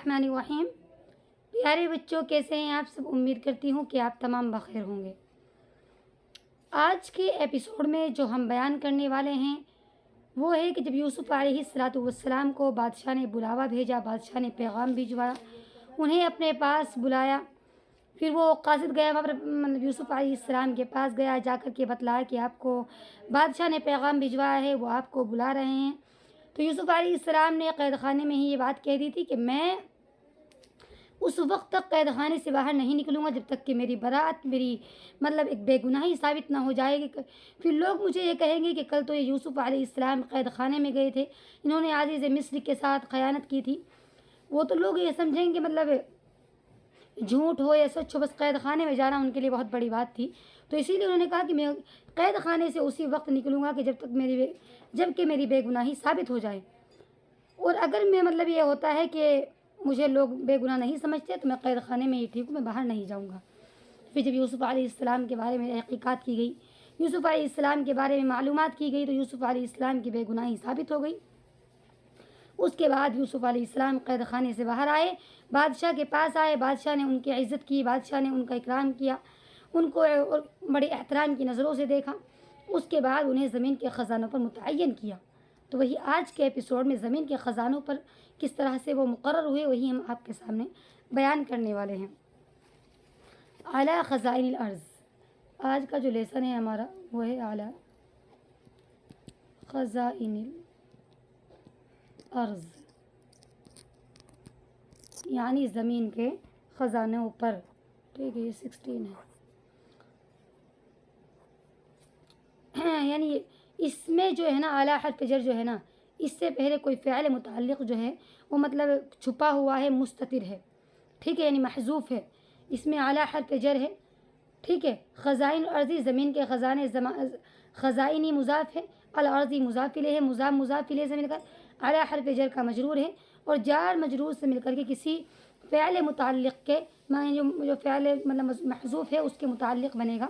बिस्मिल्लाहिर्रहमानिर्रहीम। प्यारे बच्चों, कैसे हैं आप सब? उम्मीद करती हूँ कि आप तमाम बखैर होंगे। आज के एपिसोड में जो हम बयान करने वाले हैं वो है कि जब यूसुफ अलैहिस्सलाम को बादशाह ने बुलावा भेजा, बादशाह ने पैगाम भिजवाया, उन्हें अपने पास बुलाया। फिर वो कासिद गया वहाँ पर, मतलब यूसुफ अलैहिस्सलाम के पास गया, जाकर के बतलाया कि आपको बादशाह ने पैगाम भिजवाया है, वो आपको बुला रहे हैं। तो यूसुफ अलैहिस्सलाम ने कैद खाने में ही ये बात कह दी थी कि मैं उस वक्त तक कैद खाने से बाहर नहीं निकलूँगा जब तक कि मेरी बरात, मेरी मतलब एक बेगुनाही साबित ना हो जाएगी। फिर लोग मुझे ये कहेंगे कि कल तो ये यूसुफ अलैहिस्सलाम कैद खाने में गए थे, इन्होंने आज़ीज़ मिस्र के साथ खयानत की थी। वो तो लोग ये समझेंगे मतलब झूठ हो या सच हो, बस कैद खाने में जाना उनके लिए बहुत बड़ी बात थी। तो इसीलिए उन्होंने कहा कि मैं कैद खाने से उसी वक्त निकलूँगा कि जबकि मेरी बेगुनाही साबित हो जाए। और अगर मैं मतलब ये होता है कि मुझे लोग बेगुनाह नहीं समझते तो मैं कैद खाने में ही ठीक हूँ, मैं बाहर नहीं जाऊँगा। फिर जब यूसुफ अलैहिस्सलाम के बारे में तहक़ीक़ात की गई, यूसुफ अलैहिस्सलाम के बारे में मालूमात की गई, तो यूसुफ अलैहिस्सलाम की बेगुनाही साबित हो गई। उसके बाद यूसुफ अलैहिस्सलाम कैद खाने से बाहर आए, बादशाह के पास आए। बादशाह ने उनकी इज़्ज़त की, बादशाह ने उनका इकराम किया, उनको और बड़े एहतराम की नज़रों से देखा। उसके बाद उन्हें ज़मीन के ख़ज़ानों पर मुतय्यन किया। तो वही आज के एपिसोड में ज़मीन के ख़ज़ानों पर किस तरह से वो मुक़र्रर हुए, वही हम आपके सामने बयान करने वाले हैं। आला ख़ज़ाइनिल अर्ज़, आज का जो लेसन है हमारा वो है आला ख़ज़ाइनिल अर्ज़, यानी ज़मीन के ख़ज़ानों पर। ठीक है, ये 16 है। यानी इसमें जो है ना आला हर्फ जर जो है ना, इससे पहले कोई फ़िअल मुतअल्लिक़ जो है वो मतलब छुपा हुआ है, मुस्ततिर है। ठीक है, यानी महज़ूफ़ है, इसमें आला हर्फ जर है। ठीक है, ख़ज़ाइन अर्ज़ी, ज़मीन के ख़ज़ाने, ख़ज़ाइनी मुज़ाफ़ है, अल अर्ज़ी मुज़ाफ़ इलैह है, मुज़ाफ़ इलैह से मिलकर आला हर्फ जर का मजरूर है, और जार मजरूर से मिलकर के किसी फ़िअल मुतअल्लिक़ के माने जो फ़िअल मतलब महज़ूफ़ है उसके मुतअल्लिक़ बनेगा।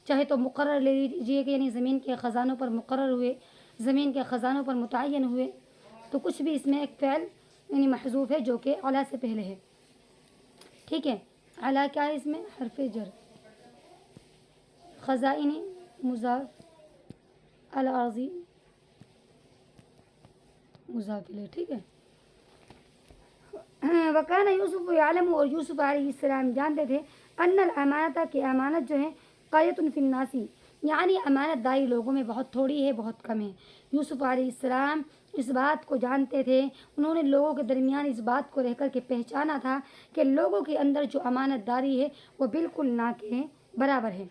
चाहे तो मुक़र्रर ले लीजिए कि यानी ज़मीन के ख़ज़ानों पर मुक़र्रर हुए, ज़मीन के ख़ज़ानों पर मुतय्यन हुए, तो कुछ भी इसमें एक फ़िअल यानी महज़ूफ़ है जो कि अला से पहले है। ठीक है, अला क्या है इसमें? हर्फ जर, ख़ज़ाइनी मुज़ाफ़, अल अर्ज़ी मुज़ाफ़ इलैह। ठीक है, वकाना यूसुफ यालम, और यूसुफ अलैहिस्सलाम जानते थे, अन्नल अमानता की अमानत जो है क़ायतुन फ़िन्नासी, यानी अमानतदारी लोगों में बहुत थोड़ी है, बहुत कम है। यूसुफ अलैहिस्सलाम इस बात को जानते थे, उन्होंने लोगों के दरमियान इस बात को रह कर के पहचाना था कि लोगों के अंदर जो अमानतदारी है वो बिल्कुल ना के बराबर है।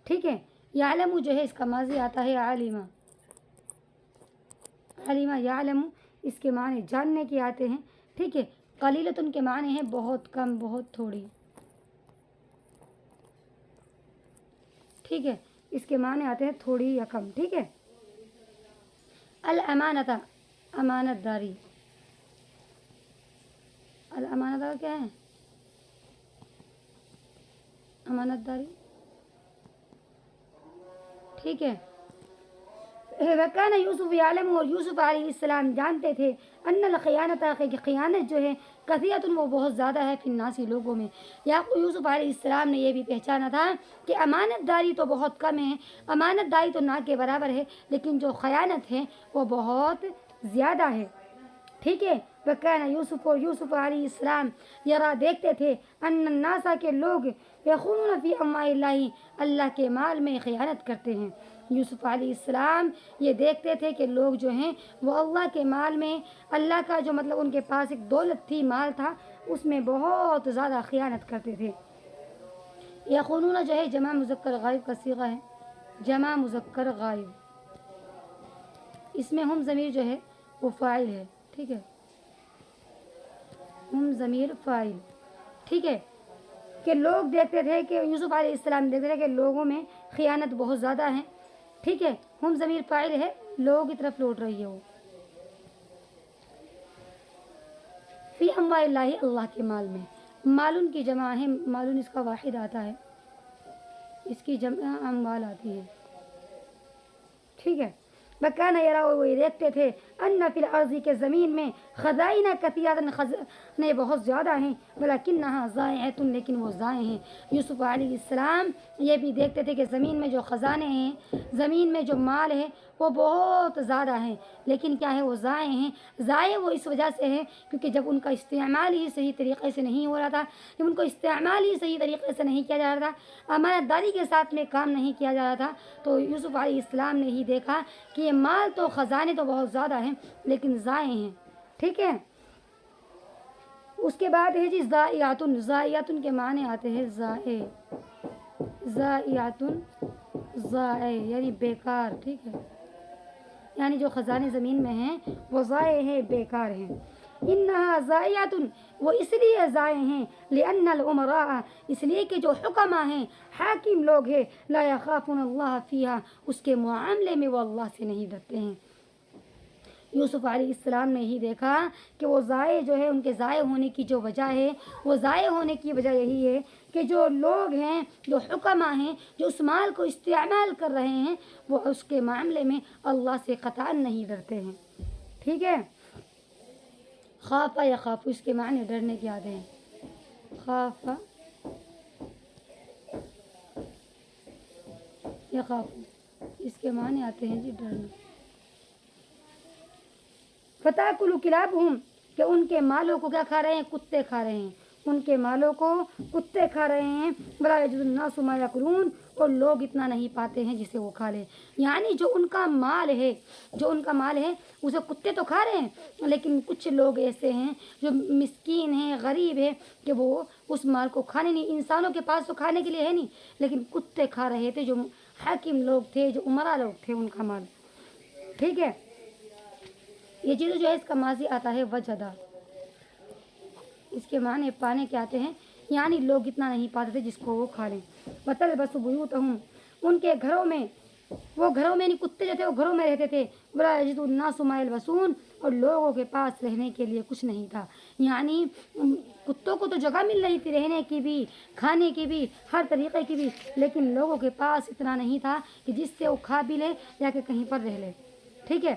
ठीक है, यालमु जो है इसका माज़ी आता है आलिमा, आलिमा यालमु, इसके माने जानने के आते हैं। ठीक है, कलीलतुन के माने हैं बहुत कम, बहुत थोड़ी। ठीक है, इसके माने आते हैं थोड़ी या कम। ठीक है, अल अमानता, अमानतदारी, अल अमानता क्या है? अमानतदारी। ठीक है, वकाना यूसुफ यालम, और यूसुफ अलैहिस्सलाम जानते थे, अन्नल खयानता, कि खयानत जो है कसीरतुन वो बहुत ज़्यादा है, फिन्नासी लोगों में। यूसुफ अलैहिस्सलाम ने यह भी पहचाना था कि अमानतदारी तो बहुत कम है, अमानतदारी तो ना के बराबर है, लेकिन जो खयानत है वो बहुत ज़्यादा है। ठीक है, वकाना यूसुफ, और यूसुफ अलैहिस्सलाम यरा देखते थे, अन्नासा के लोग यख़ूनून फ़ी अम्वालिल्लाहि, अल्लाह के माल में खयानत करते हैं। यूसुफ अलैहिस्सलाम ये देखते थे कि लोग जो हैं वो अल्लाह के माल में, अल्लाह का जो मतलब उनके पास एक दौलत थी, माल था, उसमें बहुत ज़्यादा खयानत करते थे। यख़ूनून जो है जमा मुज़क्कर गायब का सीगा है, जमा मुज़क्कर गायब, इसमें हम ज़मीर जो है वो फ़ाइल है। ठीक है, हम ज़मीर फ़ाइल। ठीक है, कि लोग देखते थे कि यूसुफ अलैहिस्सलाम देखते थे कि लोगों में खयानत बहुत ज़्यादा है। ठीक है, हम ज़मीर फ़ाइल है, लोगों की तरफ लौट रही है वो। फ़ी अम्वालिल्लाहि, अल्लाह के माल में, मालून की जमा है, मालून इसका वाहिद आता है, इसकी जमा अम्वाल आती है। ठीक है, वकाना यरा, वो देखते थे, ان فی الارض کے زمین میں خزائن کثیرۃ خزانے بہت زیادہ ہیں ولکنھا ضائعۃ لیکن وہ ضائع ہیں۔ یوسف علیہ السلام یہ بھی دیکھتے تھے کہ زمین میں جو خزانے ہیں، زمین میں جو مال ہے وہ بہت زیادہ ہیں، لیکن کیا ہے وہ ضائع ہیں۔ ضائع وہ اس وجہ سے ہے کیونکہ جب ان کا استعمال ہی صحیح طریقے سے نہیں ہو رہا تھا، جب ان کو استعمال ہی صحیح طریقے سے نہیں کیا جا رہا تھا، امانت داری کے ساتھ میں کام نہیں کیا جا رہا تھا، تو یوسف علیہ السلام نے ہی دیکھا کہ یہ مال تو خزانے تو بہت زیادہ ہیں لیکن ضائع ہیں۔ ٹھیک ہے، اس کے بعد ہے جی ضائعاتن۔ ضائعاتن کے معنی آتے ہیں ضائع، ضائعاتن ضائع یعنی بیکار۔ ٹھیک ہے، یعنی جو خزانے زمین میں ہیں وہ ضائع ہیں، بیکار ہیں۔ انہا ضائعاتن، وہ اس لیے ضائع ہیں، لأن الامراء، اس لیے کہ جو حکماء ہیں، حاکم لوگ ہیں، لا یخافون اللہ فیہا، اس کے معاملے میں وہ اللہ سے نہیں ڈرتے ہیں۔ یوسف علیہ السلام نے ہی دیکھا کہ وہ ضائع جو ہے، ان کے ضائع ہونے کی جو وجہ ہے، وہ ضائع ہونے کی وجہ یہی ہے کہ جو لوگ ہیں، جو حکماء ہیں، جو اس مال کو استعمال کر رہے ہیں، وہ اس کے معاملے میں اللہ سے قطعاً نہیں ڈرتے ہیں۔ ٹھیک ہے، خافا یخاف، اس کے معنی ڈرنے کے آتے ہیں۔ خافا یخاف، اس کے معنی آتے ہیں جی ڈرنا۔ فتاکل کلابہم، کہ ان کے مالوں کو کیا کھا رہے ہیں؟ کتے کھا رہے ہیں، ان کے مالوں کو کتے کھا رہے ہیں۔ ولا یجد الناس ما یاکلون، اور لوگ اتنا نہیں پاتے ہیں جسے وہ کھا لیں۔ یعنی جو ان کا مال ہے، جو ان کا مال ہے اسے کتے تو کھا رہے ہیں، لیکن کچھ لوگ ایسے ہیں جو مسکین ہیں، غریب ہیں، کہ وہ اس مال کو کھانے نہیں، انسانوں کے پاس تو کھانے کے لیے ہے نہیں، لیکن کتے کھا رہے تھے، جو حاکم لوگ تھے، جو امراء لوگ تھے، ان کا مال۔ ٹھیک ہے، یہ چیز جو ہے اس کا ماضی آتا ہے وجدہ، اس کے معنی پانے کے آتے ہیں، یعنی لوگ اتنا نہیں پاتے تھے جس کو وہ کھا لیں۔ وَتَلْبَسُ بُيُوتَهُمْ، ان کے گھروں میں، وہ گھروں میں یعنی کتے جو تھے وہ گھروں میں رہتے تھے۔ وَلَا يَجِدُ النَّاسُ مَا يَلْبَسُونَ، اور لوگوں کے پاس رہنے کے لیے کچھ نہیں تھا۔ یعنی کتوں کو تو جگہ مل رہی تھی رہنے کی بھی، کھانے کی بھی، ہر طریقے کی بھی، لیکن لوگوں کے پاس اتنا نہیں تھا کہ جس سے وہ کھا بھی لے یا کہ کہیں پر رہ لے۔ ٹھیک ہے،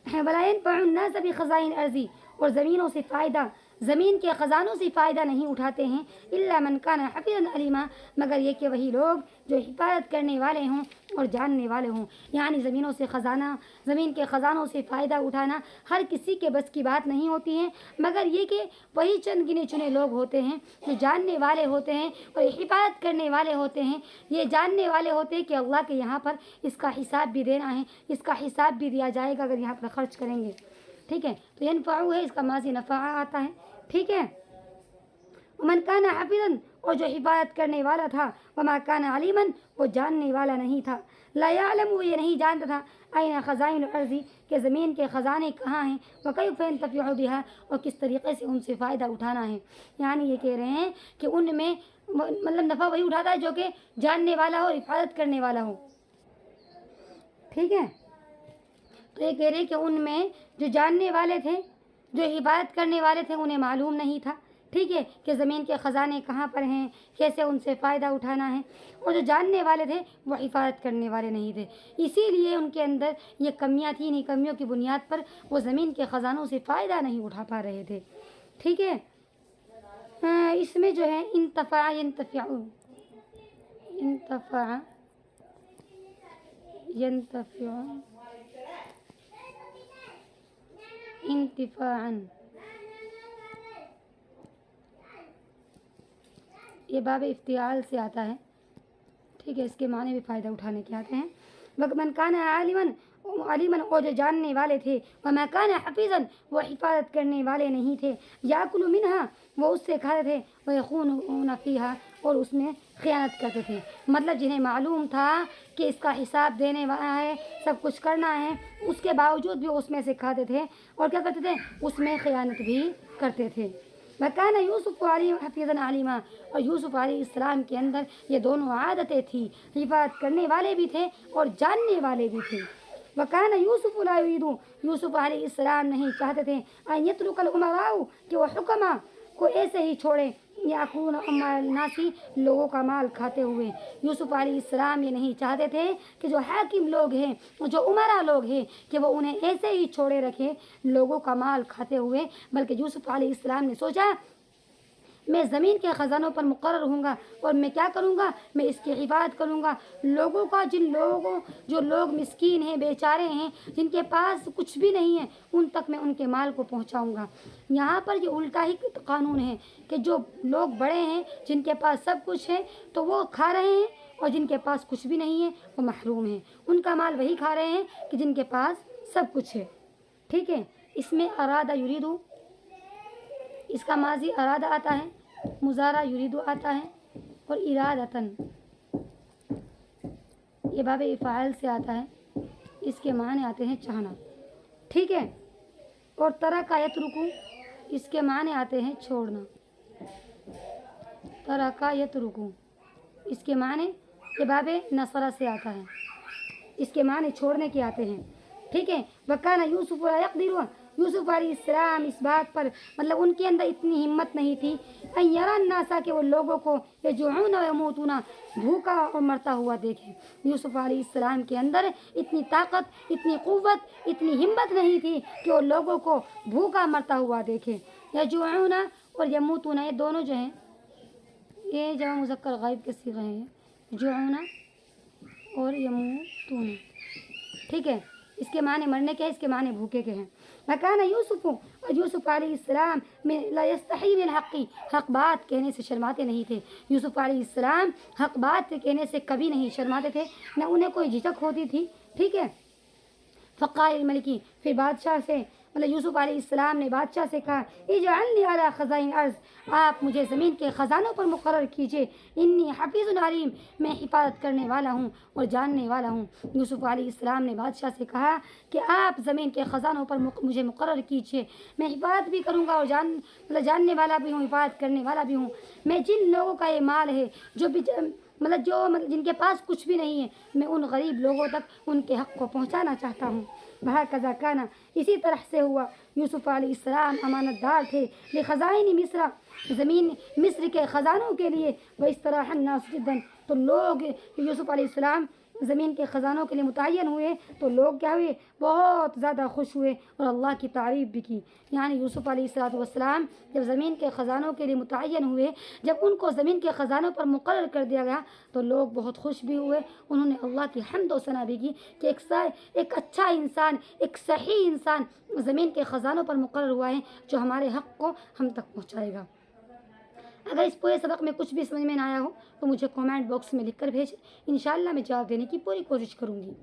وَلَا يَنفَعُ النَّاسَ بِخَزَائِنِ الْأَرْضِ، اور زمینوں سے فائدہ، زمین کے خزانوں سے فائدہ نہیں اٹھاتے ہیں، إِلَّا مَنْ كَانَ حَفِيظًا عَلِيمًا، مگر یہ کہ وہی لوگ جو حفاظت کرنے والے ہوں اور جاننے والے ہوں۔ یعنی زمینوں سے خزانہ، زمین کے خزانوں سے فائدہ اٹھانا ہر کسی کے بس کی بات نہیں ہوتی ہے، مگر یہ کہ وہی چند گنے چنے لوگ ہوتے ہیں جو جاننے والے ہوتے ہیں اور حفاظت کرنے والے ہوتے ہیں، یہ جاننے والے ہوتے ہیں کہ اللہ کے یہاں پر اس کا حساب بھی دینا ہے، اس کا حساب بھی دیا جائے گا اگر یہاں پر خرچ کریں گے۔ ٹھیک ہے، تو ینفعو ہے، اس کا ماضی نفع آتا ہے۔ ٹھیک ہے، ومن کان حافظا، اور جو حفاظت کرنے والا تھا، وما کان علیما، وہ جاننے والا نہیں تھا، لا یعلم، وہ یہ نہیں جانتا تھا، این خزائن الارض، کہ زمین کے خزانے کہاں ہیں، وکیف ینتفع بها، اور کس طریقے سے ان سے فائدہ اٹھانا ہے۔ یعنی یہ کہہ رہے ہیں کہ ان میں مطلب نفع وہی اٹھاتا ہے جو کہ جاننے والا ہو، حفاظت کرنے والا ہو۔ ٹھیک ہے، تو یہ کہہ رہے ہیں کہ ان میں جو جاننے والے تھے، جو حفاظت کرنے والے تھے، انہیں معلوم نہیں تھا، ٹھیک ہے، کہ زمین کے خزانے کہاں پر ہیں، کیسے ان سے فائدہ اٹھانا ہے، اور جو جاننے والے تھے وہ حفاظت کرنے والے نہیں تھے، اسی لیے ان کے اندر یہ کمیاں تھیں، انہیں کمیوں کی بنیاد پر وہ زمین کے خزانوں سے فائدہ نہیں اٹھا پا رہے تھے۔ ٹھیک ہے، اس میں جو ہے انتفع ینتفع، انتفع ینتفع انتفاعاً، یہ باب افتعال سے آتا ہے۔ ٹھیک ہے، اس کے معنی بھی فائدہ اٹھانے کے آتے ہیں۔ وَمَنْ كَانَ عَالِمًا، اور جو جاننے والے تھے، وَمَا كَانَ حَفِيظًا، وہ حفاظت کرنے والے نہیں تھے، يَأْكُلُ مِنْهَا، وہ اس سے کھاتے تھے، وَيَخُونُ فِيهَا، اور اس میں خیانت کرتے تھے۔ مطلب جنہیں معلوم تھا کہ اس کا حساب دینے والا ہے، سب کچھ کرنا ہے، اس کے باوجود بھی اس میں سے کھاتے تھے اور کیا کرتے تھے، اس میں خیانت بھی کرتے تھے۔ وَكَانَ يُوسُفُ حَفِيظًا عَلِيمًا، اور یوسف علیہ السلام کے اندر یہ دونوں عادتیں تھیں، حفاظت کرنے والے بھی تھے اور جاننے والے بھی تھے۔ وَكَانَ يُوسُفُ لَا يُرِيدُ، یوسف علیہ السلام نہیں چاہتے تھے، أَن يَتْرُكَ الْأُمَرَاءُ، کہ وہ حکماء کو ایسے ہی چھوڑیں، याकून अम्वाल नासी, लोगों का माल खाते हुए। यूसुफ अलैहिस्सलाम ये नहीं चाहते थे कि जो हाकिम लोग हैं, जो उमरा लोग हैं, कि वो उन्हें ऐसे ही छोड़े रखे लोगों का माल खाते हुए, बल्कि यूसुफ अलैहिस्सलाम ने सोचा मैं ज़मीन के ख़ज़ानों पर मुक़र्रर हूँगा और मैं क्या करूँगा, मैं इसकी हिफाज़त करूँगा। लोगों का, जिन लोगों, जो लोग मिस्कीन हैं, बेचारे हैं, जिनके पास कुछ भी नहीं है, उन तक मैं उनके माल को पहुँचाऊँगा। यहाँ पर ये उल्टा ही कानून है कि जो लोग बड़े हैं, जिनके पास सब कुछ है, तो वो खा रहे हैं, और जिनके पास कुछ भी नहीं है वो महरूम हैं। उनका माल वही खा रहे हैं कि जिनके पास सब कुछ है। ठीक है। इसमें अरादा युरीदु, इसका माजी अरादा आता है, मुजारा युरीदु आता है, और इरादतन ये बाब इफ़ाइल से आता है। इसके माने आते हैं चाहना। ठीक है। और तरका यतरुकु, इसके माने आते हैं छोड़ना। तरका यतरुकु, इसके माने ये बाब नसरा से आता है, इसके माने छोड़ने के आते हैं। ठीक है। वकाना यूसुफ ला यक़दिरु, यूसुफ अलैहिस्सलाम इस बात पर, मतलब उनके अंदर इतनी हिम्मत नहीं थी, यरा नासा के वो लोगों को यजूना व यमूतूना, भूखा और मरता हुआ देखे। यूसुफ अलैहिस्सलाम के अंदर इतनी ताकत, इतनी क़ुव्वत, इतनी हिम्मत नहीं थी कि वो लोगों को भूखा मरता हुआ देखे। यजूना और यमूतूना ये दोनों जो हैं, ये जमा मुज़क्कर गायब के सीगे हैं, यजूना और यमूतूना। ठीक है। इसके माने मरने के हैं, इसके माने भूखे के हैं। मकाना यूसुफ, और यूसुफ अलैहिस्सलाम में ला यस्तही मिन हक़्क़ी, हक़ बात कहने से शर्माते नहीं थे। यूसुफ अलैहिस्सलाम हक़ बात कहने से कभी नहीं शर्माते थे, न उन्हें कोई झिझक होती थी। ठीक है। फ़क़ाल मलिकी, फिर बादशाह से, मतलब यूसुफ अलैहिस्सलाम ने बादशाह से कहा, इजअलनी अला ख़ज़ाइन अर्ज़, आप मुझे ज़मीन के ख़ज़ानों पर मुक़र्रर कीजिए। इन्नी हफ़ीज़ुन अलीम, मैं हिफाज़त करने वाला हूँ और जानने वाला हूँ। यूसुफ अलैहिस्सलाम ने बादशाह से कहा कि आप ज़मीन के ख़ज़ानों पर मुझे मुक़र्रर कीजिए, मैं हिफाज़त भी करूँगा और जानने वाला भी हूँ, हिफाज़त करने वाला भी हूँ। मैं जिन लोगों का ये माल है, जो जिनके पास कुछ भी नहीं है, मैं उन गरीब लोगों तक उनके हक़ को पहुँचाना चाहता हूँ। वहकज़ा काना, इसी तरह से हुआ। यूसुफ अलैहिस्सलाम अमानतदार थे लिखज़ाइन मिस्र, ज़मीन मिस्र के ख़ज़ानों के लिए। व इस तरह अन्नास जिद्दन, तो लोग यूसुफ अलैहिस्सलाम ज़मीन के ख़ज़ानों के लिए मुतय्यन हुए तो लोग क्या हुए, बहुत ज़्यादा खुश हुए और अल्लाह की तारीफ़ भी की। यानी यूसुफ अलैहिस्सलाम जब ज़मीन के ख़ज़ानों के लिए मुतय्यन हुए, जब उनको ज़मीन के ख़ज़ानों पर मुक़र्रर कर दिया गया तो लोग बहुत खुश भी हुए। उन्होंने अल्लाह की हम्द व सना भी की कि एक अच्छा इंसान, एक सही इंसान ज़मीन के ख़ज़ानों पर मुक़र्रर हुआ है, जो हमारे हक़ को हम तक पहुँचाएगा। अगर इस पूरे सबक में कुछ भी समझ में ना आया हो तो मुझे कमेंट बॉक्स में लिख कर भेजें। इंशाअल्लाह मैं जवाब देने की पूरी कोशिश करूँगी।